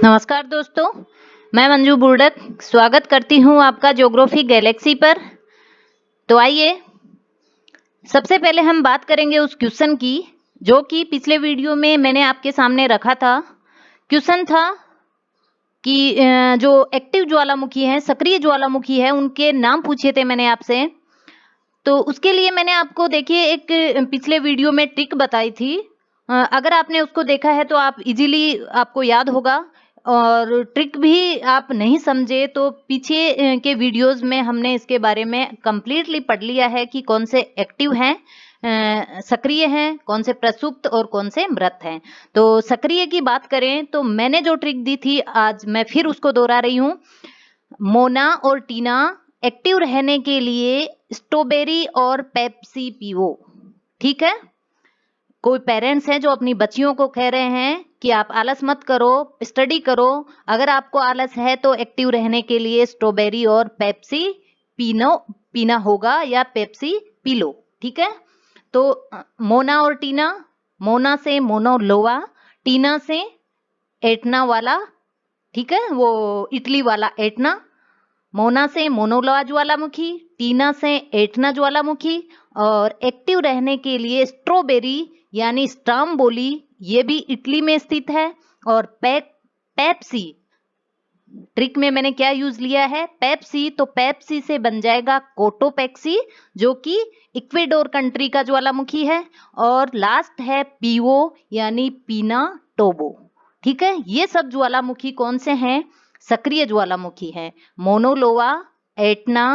नमस्कार दोस्तों, मैं मंजू बुर्डक स्वागत करती हूँ आपका ज्योग्राफी गैलेक्सी पर। तो आइए सबसे पहले हम बात करेंगे उस क्वेश्चन की जो कि पिछले वीडियो में मैंने आपके सामने रखा था। क्वेश्चन था कि जो एक्टिव ज्वालामुखी हैं, सक्रिय ज्वालामुखी है, उनके नाम पूछे थे मैंने आपसे। तो उसके लिए मैंने आपको देखिए एक पिछले वीडियो में ट्रिक बताई थी। अगर आपने उसको देखा है तो आप इजीली आपको याद होगा, और ट्रिक भी आप नहीं समझे तो पीछे के वीडियोस में हमने इसके बारे में कंप्लीटली पढ़ लिया है कि कौन से एक्टिव हैं, सक्रिय हैं, कौन से प्रसुप्त और कौन से मृत हैं। तो सक्रिय की बात करें तो मैंने जो ट्रिक दी थी आज मैं फिर उसको दोहरा रही हूँ। मोना और टीना एक्टिव रहने के लिए स्ट्रॉबेरी और पेप्सी पियो। ठीक है, कोई पेरेंट्स हैं जो अपनी बच्चियों को कह रहे हैं कि आप आलस मत करो, स्टडी करो। अगर आपको आलस है तो एक्टिव रहने के लिए स्ट्रॉबेरी और पेप्सी पीना होगा या पेप्सी पी लो। ठीक है, तो मोना और टीना, मोना से मोनोलोवा, टीना से एटना वाला, ठीक है, वो इटली वाला एटना। मोना से मोनोलोवा ज्वालामुखी, टीना से एटना ज्वालामुखी, और एक्टिव रहने के लिए स्ट्रॉबेरी यानी स्ट्राम्बोली, ये भी इटली में स्थित है। और पेप्सी, ट्रिक में मैंने क्या यूज लिया है, पेप्सी, तो पेप्सी से बन जाएगा कोटोपेक्सी जो कि इक्वेडोर कंट्री का ज्वालामुखी है। और लास्ट है पीओ यानी पीना टोबो। ठीक है, ये सब ज्वालामुखी कौन से हैं, सक्रिय ज्वालामुखी हैं। मोनोलोवा, एटना,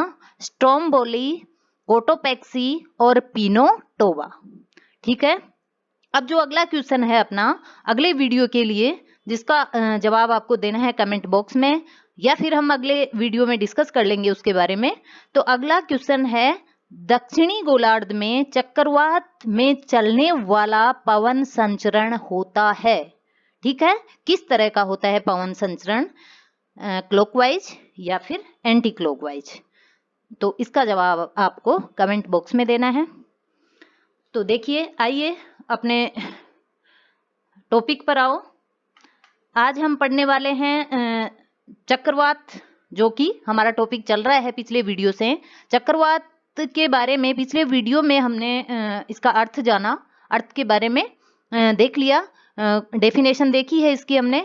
स्ट्रोम्बोली, कोटोपेक्सी और पीनो टोबा। ठीक है, अब जो अगला क्वेश्चन है अपना अगले वीडियो के लिए, जिसका जवाब आपको देना है कमेंट बॉक्स में, या फिर हम अगले वीडियो में डिस्कस कर लेंगे उसके बारे में। तो अगला क्वेश्चन है, दक्षिणी गोलार्ध में चक्रवात में चलने वाला पवन संचरण होता है। ठीक है, किस तरह का होता है पवन संचरण, क्लॉकवाइज या फिर एंटी क्लॉकवाइज। तो इसका जवाब आपको कमेंट बॉक्स में देना है। तो देखिए, आइए अपने टॉपिक पर आओ। आज हम पढ़ने वाले हैं चक्रवात, जो कि हमारा टॉपिक चल रहा है पिछले वीडियो से। चक्रवात के बारे में पिछले वीडियो में हमने इसका अर्थ जाना, अर्थ के बारे में देख लिया, डेफिनेशन देखी है इसकी हमने,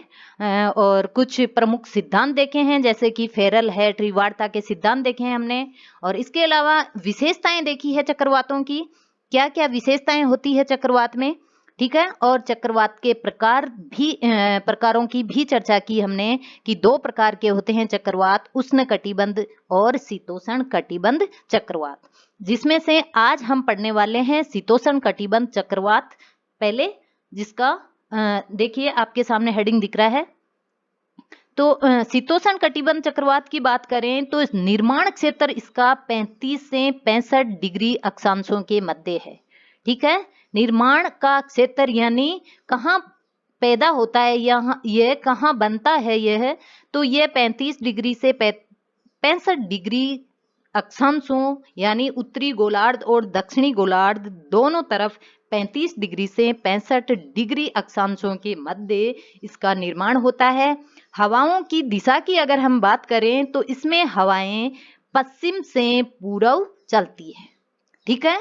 और कुछ प्रमुख सिद्धांत देखे हैं जैसे कि फेरल है, त्रिवार्ता के सिद्धांत देखे हैं हमने। और इसके अलावा विशेषताएं देखी है चक्रवातों की, क्या क्या विशेषताएं होती है चक्रवात में। ठीक है, और चक्रवात के प्रकारों की भी चर्चा की हमने कि दो प्रकार के होते हैं चक्रवात, उष्ण कटिबंध और शीतोष्ण कटिबंध चक्रवात, जिसमें से आज हम पढ़ने वाले हैं शीतोष्ण कटिबंध चक्रवात। पहले जिसका देखिए आपके सामने हेडिंग दिख रहा है। तो शीतोष्ण कटिबंध चक्रवात की बात करें तो इस निर्माण क्षेत्र इसका 35 से 65 डिग्री अक्षांशों के मध्य है। ठीक है, निर्माण का क्षेत्र यानी कहाँ पैदा होता है, यहाँ यह कहाँ बनता है, यह तो यह 35 डिग्री से 65 डिग्री अक्षांशों यानी उत्तरी गोलार्ध और दक्षिणी गोलार्ध दोनों तरफ 35 डिग्री से 65 डिग्री अक्षांशों के मध्य इसका निर्माण होता है। हवाओं की दिशा की अगर हम बात करें तो इसमें हवाएं पश्चिम से पूर्व चलती है। ठीक है,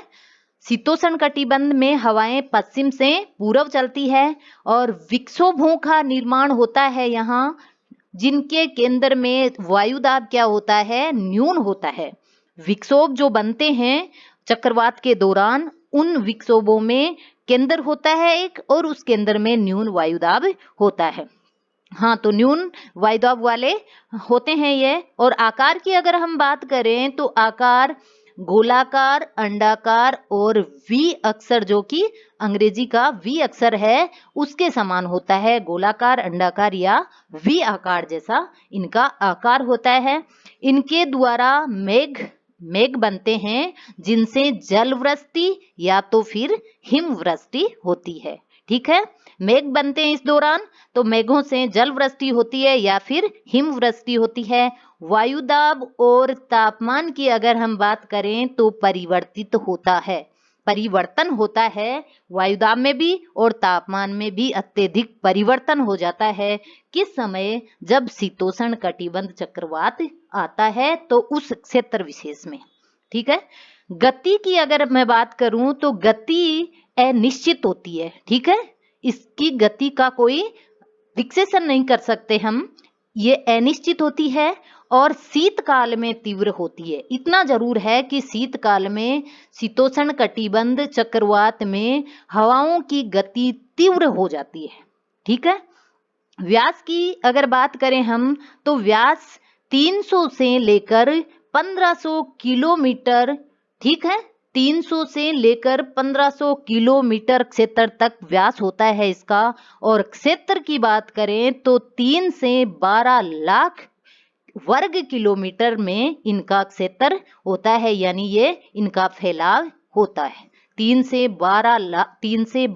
शीतोष्ण कटिबंध में हवाएं पश्चिम से पूर्व चलती है और विक्षोभों का निर्माण होता है यहाँ, जिनके केंद्र में वायुदाब क्या होता है, न्यून होता है। विक्षोभ जो बनते हैं चक्रवात के दौरान, उन विक्षोभों में केंद्र होता है एक, और उस केंद्र में न्यून वायुदाब होता है। हाँ, तो न्यून वायुदाब वाले होते हैं ये। और आकार की अगर हम बात करें तो आकार गोलाकार, अंडाकार और वी अक्षर, जो कि अंग्रेजी का वी अक्षर है, उसके समान होता है। गोलाकार, अंडाकार या वी आकार जैसा इनका आकार होता है। इनके द्वारा मेघ बनते हैं जिनसे जलवृष्टि या तो फिर हिमवृष्टि होती है। ठीक है, मेघ बनते हैं इस दौरान, तो मेघों से जलवृष्टि होती है या फिर हिमवृष्टि होती है। वायुदाब और तापमान की अगर हम बात करें तो परिवर्तित होता है। परिवर्तन होता है, वायुदाब में भी और तापमान में भी अत्यधिक परिवर्तन हो जाता है। किस समय? जब शीतोष्ण कटिबंध चक्रवात आता है तो उस क्षेत्र विशेष में। ठीक है। गति की अगर मैं बात करूं तो गति अनिश्चित होती है। ठीक है, इसकी गति का कोई विश्लेषण नहीं कर सकते हम, ये अनिश्चित होती है और शीतकाल में तीव्र होती है। इतना जरूर है कि शीतकाल में शीतोष्ण कटिबंध चक्रवात में हवाओं की गति तीव्र हो जाती है। ठीक है। व्यास की अगर बात करें हम तो व्यास 300 से लेकर 1500 किलोमीटर, ठीक है, 300 से लेकर 1500 किलोमीटर क्षेत्र तक व्यास होता है इसका। और क्षेत्र की बात करें तो 3 से 12 लाख वर्ग किलोमीटर में इनका क्षेत्र होता है, यानी ये इनका फैलाव होता है। 3 से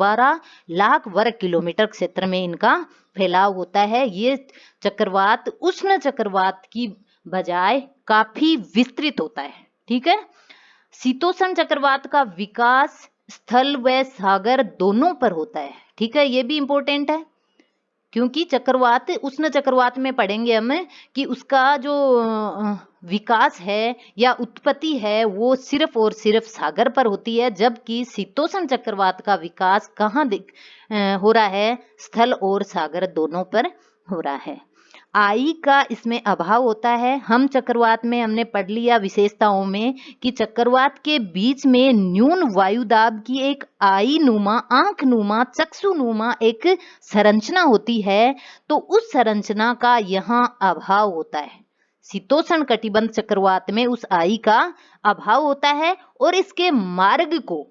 12 लाख वर्ग किलोमीटर क्षेत्र में इनका फैलाव होता है। ये चक्रवात उष्ण चक्रवात की बजाय काफी विस्तृत होता है। ठीक है। शीतोष्ण चक्रवात का विकास स्थल व सागर दोनों पर होता है। ठीक है, ये भी इंपॉर्टेंट है क्योंकि चक्रवात उष्ण चक्रवात में पढ़ेंगे हम कि उसका जो विकास है या उत्पत्ति है वो सिर्फ और सिर्फ सागर पर होती है, जबकि शीतोष्ण चक्रवात का विकास कहाँ हो रहा है? स्थल और सागर दोनों पर हो रहा है। आई का इसमें अभाव होता है। हम चक्रवात में हमने पढ़ लिया विशेषताओं में कि चक्रवात के बीच में न्यून वायुदाब की एक आई नुमा, आंख नुमा, चक्षु नुमा एक संरचना होती है, तो उस संरचना का यहाँ अभाव होता है। शीतोष्ण कटिबंध चक्रवात में उस आई का अभाव होता है और इसके मार्ग को,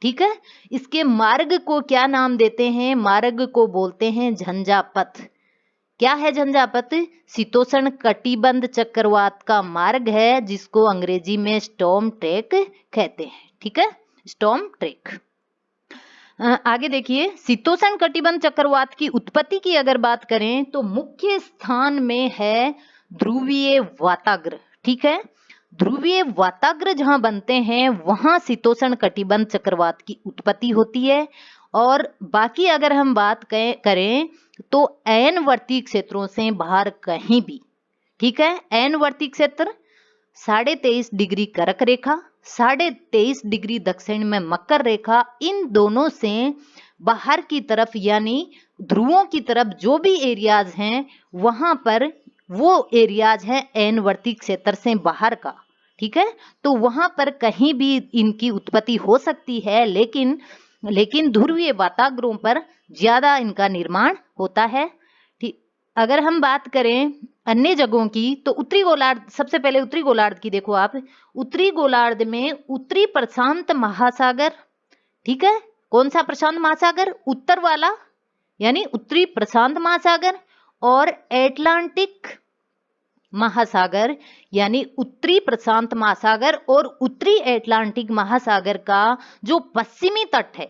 ठीक है, इसके मार्ग को क्या नाम देते हैं? मार्ग को बोलते हैं झंझापथ। क्या है झंझापथ? शीतोष्ण कटिबंध चक्रवात का मार्ग है जिसको अंग्रेजी में स्टॉर्म ट्रैक कहते हैं। ठीक है, स्टॉर्म ट्रैक। आगे देखिए, शीतोष्ण कटिबंध चक्रवात की उत्पत्ति की अगर बात करें तो मुख्य स्थान में है ध्रुवीय वाताग्र। ठीक है, ध्रुवीय वाताग्र जहां बनते हैं वहां शीतोष्ण कटिबंध चक्रवात की उत्पत्ति होती है। और बाकी अगर हम बात करें तो ऐनवर्ती क्षेत्रों से बाहर कहीं भी, ठीक है, ऐनवर्ती क्षेत्र 23.5 डिग्री कर्क रेखा, 23.5 डिग्री दक्षिण में मकर रेखा, इन दोनों से बाहर की तरफ यानी ध्रुवों की तरफ जो भी एरियाज हैं वहां पर वो एरियाज हैं ऐनवर्ती क्षेत्र से बाहर का। ठीक है, तो वहां पर कहीं भी इनकी उत्पत्ति हो सकती है, लेकिन ध्रुवीय वाताग्रों पर ज्यादा इनका निर्माण होता है। ठीक, अगर हम बात करें अन्य जगहों की तो उत्तरी गोलार्ध, सबसे पहले उत्तरी गोलार्ध की देखो आप। उत्तरी गोलार्ध में उत्तरी प्रशांत महासागर, ठीक है, कौन सा प्रशांत महासागर? उत्तर वाला, यानी उत्तरी प्रशांत महासागर, और एटलांटिक महासागर यानी उत्तरी प्रशांत महासागर और उत्तरी एटलांटिक महासागर का जो पश्चिमी तट है,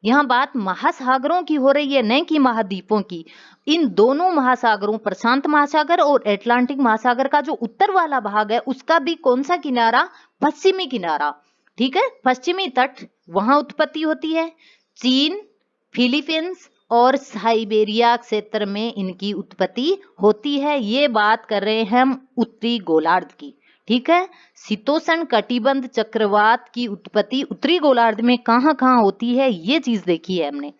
यहां बात महासागरों की हो रही है, न कि महाद्वीपों की। इन दोनों महासागरों, प्रशांत महासागर और एटलांटिक महासागर का जो उत्तर वाला भाग है उसका भी कौन सा किनारा? पश्चिमी किनारा। ठीक है, पश्चिमी तट, वहां उत्पत्ति होती है। चीन, फिलीपींस और साइबेरिया क्षेत्र में इनकी उत्पत्ति होती है। ये बात कर रहे हैं हम उत्तरी गोलार्ध की। ठीक है, शीतोष्ण कटिबंध चक्रवात की उत्पत्ति उत्तरी गोलार्ध में कहां कहां होती है ये चीज देखी है हमने।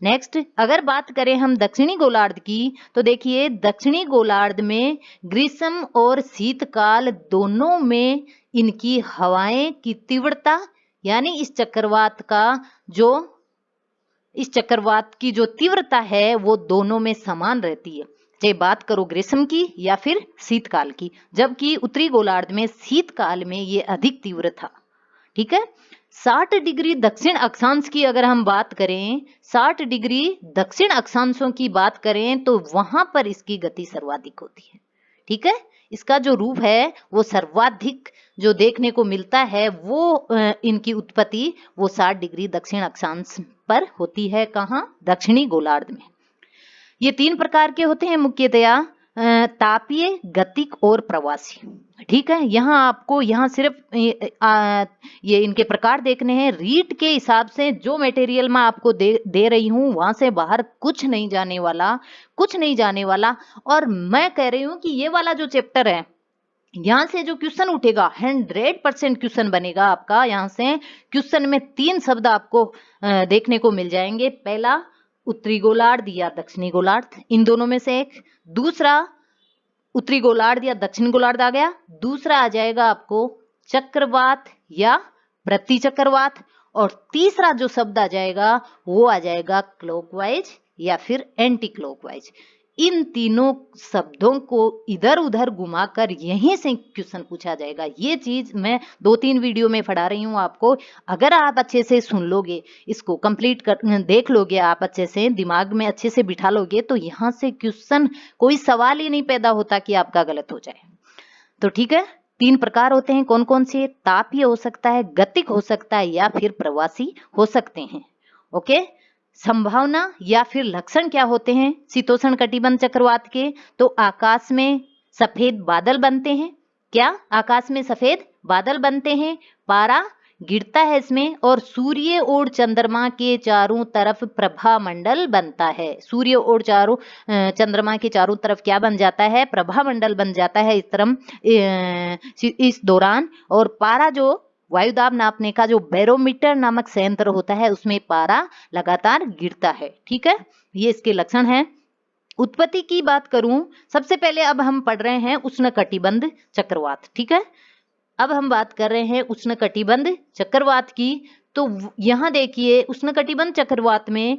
नेक्स्ट अगर बात करें हम दक्षिणी गोलार्ध की तो देखिए, दक्षिणी गोलार्ध में ग्रीष्म और शीतकाल दोनों में इनकी हवाएं की तीव्रता, यानी इस चक्रवात की जो तीव्रता है वो दोनों में समान रहती है, चाहे बात करो ग्रीष्म की या फिर शीतकाल की, जबकि उत्तरी गोलार्ध में शीतकाल में ये अधिक तीव्र था। ठीक है, 60 डिग्री दक्षिण अक्षांश की अगर हम बात करें, 60 डिग्री दक्षिण अक्षांशों की बात करें तो वहां पर इसकी गति सर्वाधिक होती है। ठीक है, इसका जो रूप है वो सर्वाधिक जो देखने को मिलता है वो इनकी उत्पत्ति वो 60 डिग्री दक्षिण अक्षांश पर होती है। कहाँ? दक्षिणी गोलार्ध में। ये 3 प्रकार के होते हैं मुख्यतया, तापीय, गतिक और प्रवासी। ठीक है, यहाँ सिर्फ ये इनके प्रकार देखने हैं। रीट के हिसाब से जो मटेरियल मैं आपको दे रही हूँ वहां से बाहर कुछ नहीं जाने वाला। और मैं कह रही हूँ कि ये वाला जो चैप्टर है, यहाँ से जो क्वेश्चन उठेगा 100% क्वेश्चन बनेगा आपका। यहाँ से क्वेश्चन में 3 शब्द आपको देखने को मिल जाएंगे। पहला उत्तरी गोलार्ध या दक्षिणी गोलार्ध, इन दोनों में से एक। दूसरा उत्तरी गोलार्ध या दक्षिण गोलार्ध आ गया। दूसरा आ जाएगा आपको चक्रवात या प्रति चक्रवात। और तीसरा जो शब्द आ जाएगा वो आ जाएगा क्लॉकवाइज या फिर एंटी क्लॉकवाइज। इन तीनों शब्दों को इधर उधर घुमाकर यहीं से क्वेश्चन पूछा जाएगा। ये चीज मैं 2-3 वीडियो में पढ़ा रही हूँ आपको। अगर आप अच्छे से सुन लोगे, इसको कंप्लीट देख लोगे, आप अच्छे से दिमाग में अच्छे से बिठा लोगे, तो यहाँ से क्वेश्चन कोई सवाल ही नहीं पैदा होता कि आपका गलत हो जाए। तो ठीक है, 3 प्रकार होते हैं। कौन कौन से? तापीय हो सकता है, गतिक हो सकता है या फिर प्रवासी हो सकते हैं। ओके, संभावना या फिर लक्षण क्या होते हैं शीतोष्ण कटिबंध चक्रवात के? तो आकाश में सफेद बादल बनते हैं। क्या? आकाश में सफेद बादल बनते हैं, पारा गिरता है इसमें, और सूर्य और चंद्रमा के चारों तरफ प्रभा मंडल बनता है। सूर्य और चंद्रमा के चारों तरफ क्या बन जाता है? प्रभा मंडल बन जाता है इस दौरान। और पारा जो वायुदाब नापने का जो बैरोमीटर नामक संयंत्र होता है, उसमें पारा लगातार गिरता है। ठीक है, ये इसके लक्षण हैं। उत्पत्ति की बात करूं, सबसे पहले अब हम पढ़ रहे हैं उष्णकटिबंध चक्रवात। ठीक है, अब हम बात कर रहे हैं उष्णकटिबंध चक्रवात की। तो यहाँ देखिए, उष्णकटिबंध चक्रवात में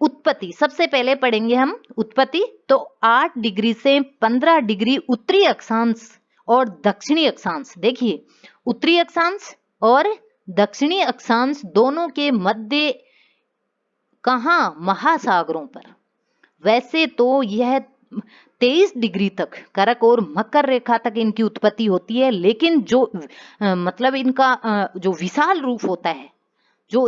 उत्पत्ति सबसे पहले पढ़ेंगे हम उत्पत्ति। तो 8 डिग्री से 15 डिग्री उत्तरी अक्षांश और दक्षिणी अक्षांश, देखिए उत्तरी अक्षांश और दक्षिणी अक्षांश दोनों के मध्य कहाँ? महासागरों पर। वैसे तो यह 23 डिग्री तक करक और मकर रेखा तक इनकी उत्पत्ति होती है, लेकिन जो मतलब इनका जो विशाल रूप होता है, जो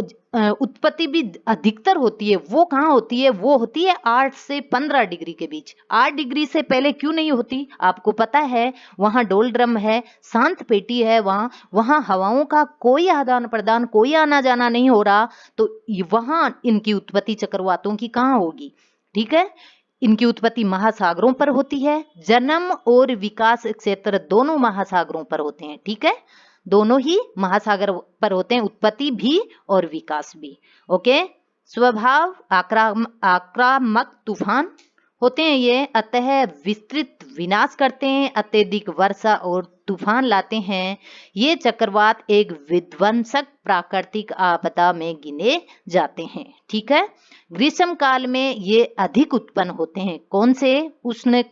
उत्पत्ति भी अधिकतर होती है, वो कहाँ होती है? वो होती है 8 से 15 डिग्री के बीच। 8 डिग्री से पहले क्यों नहीं होती? आपको पता है, वहां डोलड्रम है, शांत पेटी है, वहां हवाओं का कोई आदान प्रदान, कोई आना जाना नहीं हो रहा। तो वहां इनकी उत्पत्ति चक्रवातों की कहाँ होगी? ठीक है, इनकी उत्पत्ति महासागरों पर होती है। जन्म और विकास क्षेत्र दोनों महासागरों पर होते हैं। ठीक है, दोनों ही महासागर पर होते हैं, उत्पत्ति भी और विकास भी। ओके, स्वभाव आक्रामक तूफान होते हैं ये, अतः विस्तृत विनाश करते हैं, अत्यधिक वर्षा और तूफान लाते हैं। ये चक्रवात एक विध्वंसक प्राकृतिक आपदा में गिने जाते हैं। ठीक है, ग्रीष्म काल में ये अधिक उत्पन्न होते हैं। कौन से? उष्ण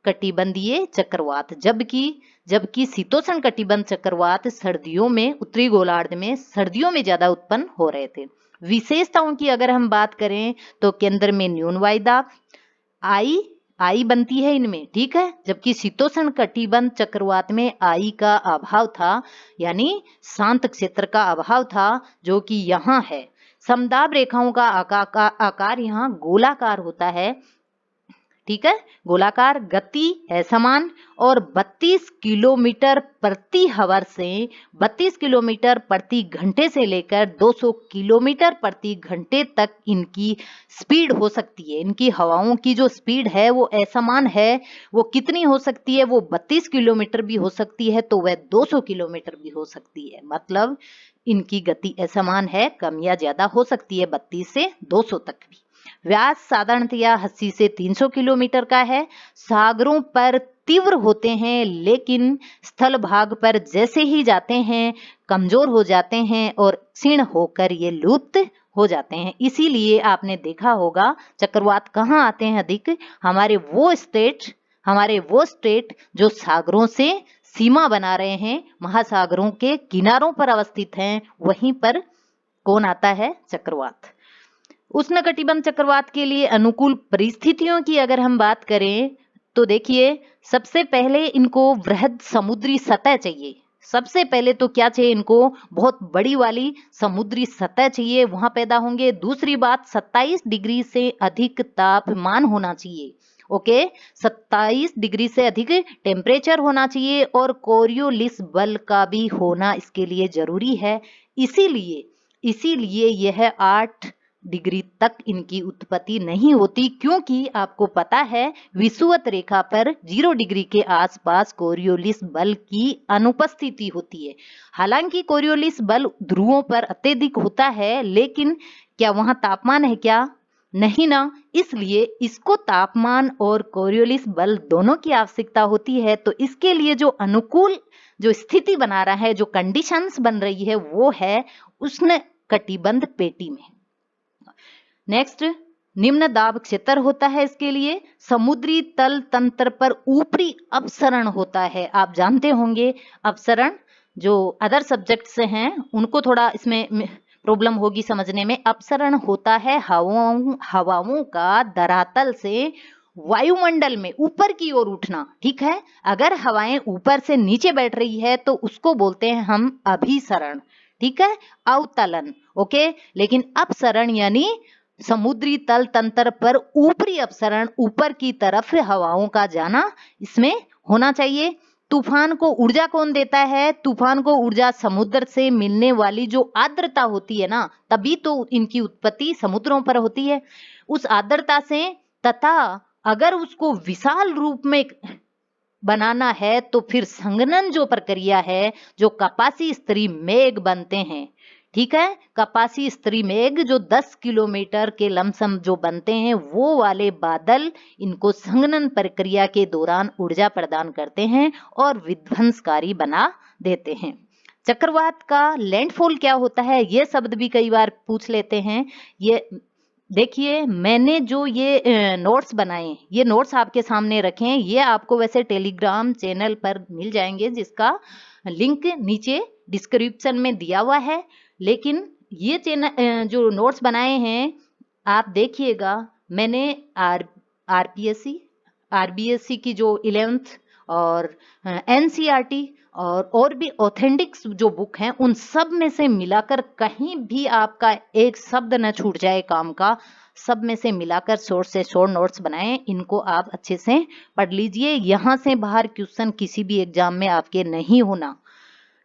कटिबंधीय चक्रवात। जबकि शीतोष्ण कटिबंध चक्रवात सर्दियों में, उत्तरी गोलार्ध में सर्दियों में ज्यादा उत्पन्न हो रहे थे। विशेषताओं की अगर हम बात करें तो केंद्र में न्यून वायुदाब आई बनती है इनमें। ठीक है, जबकि शीतोष्ण कटिबंध चक्रवात में आई का अभाव था, यानी शांत क्षेत्र का अभाव था, जो कि यहाँ है। समदाब रेखाओं का आकार यहाँ गोलाकार होता है। ठीक है, गोलाकार, गति असमान, और 32 किलोमीटर प्रति हवर से 32 किलोमीटर प्रति घंटे से लेकर 200 किलोमीटर प्रति घंटे तक इनकी स्पीड हो सकती है। इनकी हवाओं की जो स्पीड है वो असमान है। वो कितनी हो सकती है? वो 32 किलोमीटर भी हो सकती है, तो वह 200 किलोमीटर भी हो सकती है। मतलब इनकी गति असमान है, कम या ज्यादा हो सकती है, 32 से 200 तक भी। व्यास साधारणतया 80 से 300 किलोमीटर का है। सागरों पर तीव्र होते हैं, लेकिन स्थल भाग पर जैसे ही जाते हैं कमजोर हो जाते हैं और क्षीण होकर ये लुप्त हो जाते हैं। इसीलिए आपने देखा होगा चक्रवात कहाँ आते हैं अधिक? हमारे वो स्टेट जो सागरों से सीमा बना रहे हैं, महासागरों के किनारों पर अवस्थित हैं, वहीं पर कौन आता है? चक्रवात। उष्णकटिबंध चक्रवात के लिए अनुकूल परिस्थितियों की अगर हम बात करें तो देखिए, सबसे पहले इनको वृहद समुद्री सतह चाहिए। सबसे पहले तो क्या चाहिए इनको, बहुत बड़ी वाली समुद्री सतह चाहिए, वहां पैदा होंगे। दूसरी बात 27 डिग्री से अधिक तापमान होना चाहिए, ओके, 27 डिग्री से अधिक टेम्परेचर होना चाहिए, और कोरियोलिस बल का भी होना इसके लिए जरूरी है। इसीलिए यह 8 डिग्री तक इनकी उत्पत्ति नहीं होती, क्योंकि आपको पता है विषुवत रेखा पर 0 डिग्री के आसपास कोरियोलिस बल की अनुपस्थिति होती है। हालांकि कोरियोलिस बल ध्रुवों पर अत्यधिक होता है, लेकिन क्या वहां तापमान है क्या? नहीं ना। इसलिए इसको तापमान और कोरियोलिस बल दोनों की आवश्यकता होती है। तो इसके लिए जो अनुकूल जो स्थिति बना रहा है, जो कंडीशंस बन रही है, वो है उष्ण कटिबंध पेटी में। नेक्स्ट, निम्न दाब क्षेत्र होता है इसके लिए। समुद्री तल तंत्र पर ऊपरी अपसरण होता है। आप जानते होंगे अपसरण, जो अदर सब्जेक्ट से हैं उनको थोड़ा इसमें प्रॉब्लम होगी समझने में। अपसरण होता है हवाओं का धरातल से वायुमंडल में ऊपर की ओर उठना, ठीक है। अगर हवाएं ऊपर से नीचे बैठ रही है तो उसको बोलते हैं हम अभिसरण, ठीक है, अवतलन, ओके। लेकिन अपसरण यानी समुद्री तल तंत्र पर ऊपरी अपसरण, ऊपर की तरफ हवाओं का जाना, इसमें होना चाहिए। तूफान को ऊर्जा कौन देता है? तूफान को ऊर्जा समुद्र से मिलने वाली जो आर्द्रता होती है ना, तभी तो इनकी उत्पत्ति समुद्रों पर होती है, उस आर्द्रता से। तथा अगर उसको विशाल रूप में बनाना है तो फिर संघनन जो प्रक्रिया है, जो कपासी स्तरीय मेघ बनते हैं, ठीक है, कपासी स्तरीय मेघ जो 10 किलोमीटर के लमसम जो बनते हैं, वो वाले बादल इनको संघनन प्रक्रिया के दौरान ऊर्जा प्रदान करते हैं और विध्वंसकारी बना देते हैं। चक्रवात का लैंडफॉल क्या होता है, ये शब्द भी कई बार पूछ लेते हैं। ये देखिए, मैंने जो ये नोट्स बनाए, ये नोट्स आपके सामने रखे हैं, ये आपको वैसे टेलीग्राम चैनल पर मिल जाएंगे, जिसका लिंक नीचे डिस्क्रिप्शन में दिया हुआ है। लेकिन ये चैनल जो नोट्स बनाए हैं, आप देखिएगा, मैंने आरबीएससी की जो 11th और एनसीईआरटी और भी ऑथेंटिक जो बुक हैं, उन सब में से मिलाकर कहीं भी आपका एक शब्द न छूट जाए काम का, सब में से मिलाकर शॉर्ट से शॉर्ट नोट्स बनाए। इनको आप अच्छे से पढ़ लीजिए, यहाँ से बाहर क्वेश्चन किसी भी एग्जाम में आपके नहीं होना,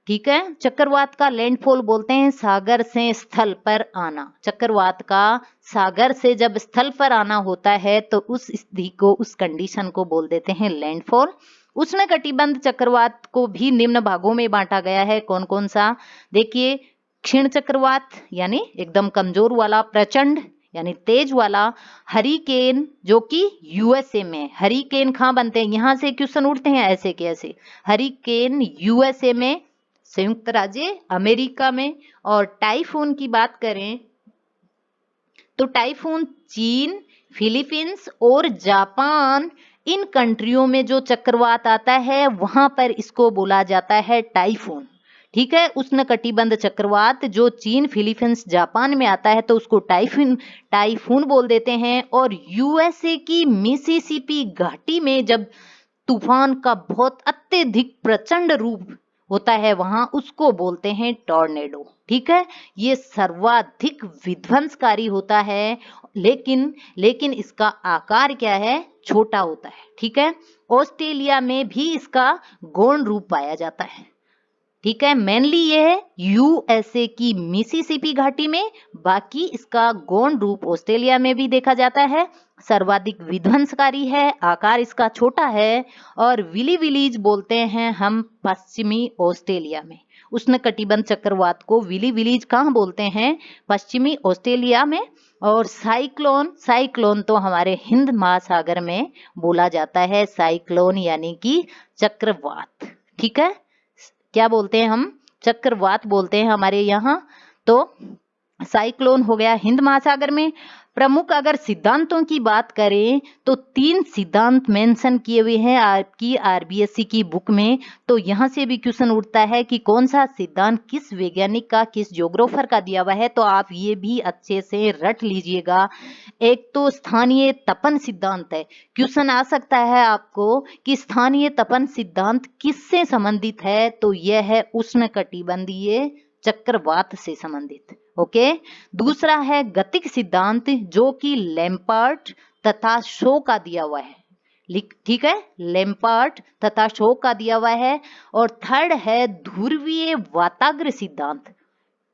ठीक है। चक्रवात का लैंडफॉल बोलते हैं सागर से स्थल पर आना। चक्रवात का सागर से जब स्थल पर आना होता है तो उस स्थिति को, उस कंडीशन को बोल देते हैं लैंडफॉल। उष्ण कटिबंध चक्रवात को भी निम्न भागों में बांटा गया है। कौन कौन सा? देखिए, क्षीण चक्रवात यानी एकदम कमजोर वाला, प्रचंड यानी तेज वाला, हरिकेन जो कि यूएसए में, हरिकेन कहाँ बनते हैं, यहाँ से क्वेश्चन उठते हैं ऐसे के ऐसे। हरिकेन यूएसए में, संयुक्त राज्य अमेरिका में। और टाइफून की बात करें तो टाइफून चीन, फिलीपींस और जापान, इन कंट्रियों में जो चक्रवात आता है वहां पर इसको बोला जाता है टाइफून, ठीक है। उष्ण कटिबंध चक्रवात जो चीन, फिलीपींस, जापान में आता है तो उसको टाइफून बोल देते हैं। और यूएसए की मिसिसिपी घाटी में जब तूफान का बहुत अत्यधिक प्रचंड रूप होता है वहां, उसको बोलते हैं टॉर्नेडो, ठीक है। ये सर्वाधिक विध्वंसकारी होता है, लेकिन इसका आकार क्या है, छोटा होता है, ठीक है। ऑस्ट्रेलिया में भी इसका गौण रूप पाया जाता है, ठीक है। मेनली ये है यूएसए की मिसिसिपी घाटी में, बाकी इसका गौण रूप ऑस्ट्रेलिया में भी देखा जाता है। सर्वाधिक विध्वंसकारी है, आकार इसका छोटा है। और विली विलीज बोलते हैं हम पश्चिमी ऑस्ट्रेलिया में। उष्ण कटिबंध चक्रवात को विली विलीज कहाँ बोलते हैं? पश्चिमी ऑस्ट्रेलिया में। और साइक्लोन तो हमारे हिंद महासागर में बोला जाता है, साइक्लोन यानी कि चक्रवात, ठीक है। क्या बोलते हैं हम? चक्रवात बोलते हैं हमारे यहाँ। तो साइक्लोन हो गया हिंद महासागर में। प्रमुख अगर सिद्धांतों की बात करें तो 3 सिद्धांत मेंशन किए हुए हैं आपकी आरबीएससी की बुक में। तो यहाँ से भी क्वेश्चन उठता है कि कौन सा सिद्धांत किस वैज्ञानिक का, किस ज्योग्राफर का दिया हुआ है, तो आप ये भी अच्छे से रट लीजिएगा। एक तो स्थानीय तपन सिद्धांत है। क्वेश्चन आ सकता है आपको कि स्थानीय तपन सिद्धांत किससे संबंधित है, तो यह है उष्णकटिबंधीय चक्रवात से संबंधित। ओके। दूसरा है गतिक सिद्धांत जो कि लैम्पर्ट तथा शो का दिया हुआ है। ठीक है, लैम्पर्ट तथा शो का दिया हुआ है। और थर्ड है ध्रुवीय वाताग्र सिद्धांत।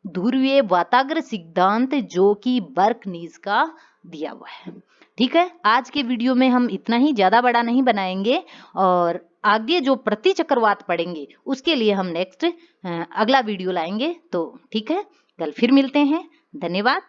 ध्रुवीय वाताग्र सिद्धांत जो कि बर्कनीज का दिया हुआ है। ठीक है, आज के वीडियो में हम इतना ही, ज्यादा बड़ा नहीं बनाएंगे। और आगे जो प्रति चक्रवात पढ़ेंगे उसके लिए हम नेक्स्ट अगला वीडियो लाएंगे। तो ठीक है, कल फिर मिलते हैं। धन्यवाद।